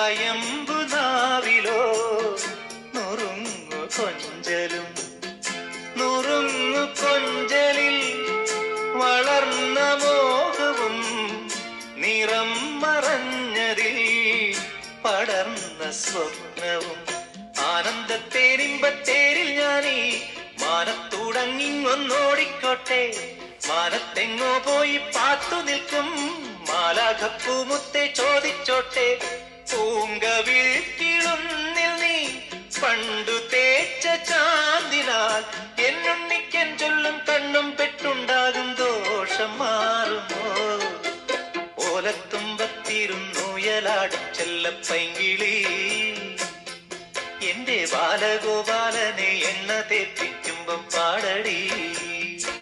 കയമ്പു നാവിലോ നുറുങ്ങു കൊഞ്ചലും നുറുങ്ങു കൊഞ്ചലിൽ വളർന്ന മോഹവും നിറം മറഞ്ഞതിൽ പടർന്ന സ്വപ്നവും ആനന്ദത്തേരിമ്പത്തേരിൽ ഞാനീ മാനത്തുടങ്ങിങ്ങൊന്നോടിക്കോട്ടെ മാനത്തെങ്ങോ പോയി പാത്തു നിൽക്കും മാലാഖപ്പൂമുത്തെ ചോദിച്ചോട്ടെ പൂങ്കവിളിക്കിളുന്നിൽ നീ പണ്ടു തേച്ച ചാന്തിനാൽ എന്നുണ്ണിക്കൻ ചൊല്ലും കണ്ണും പെട്ടുണ്ടാകും ദോഷം മാറുമോ ഓലത്തുമ്പത്തിരുന്നുയലാടും ചെല്ലപ്പൈങ്കിളി എന്റെ ബാലഗോപാലനെ എണ്ണ തേപ്പി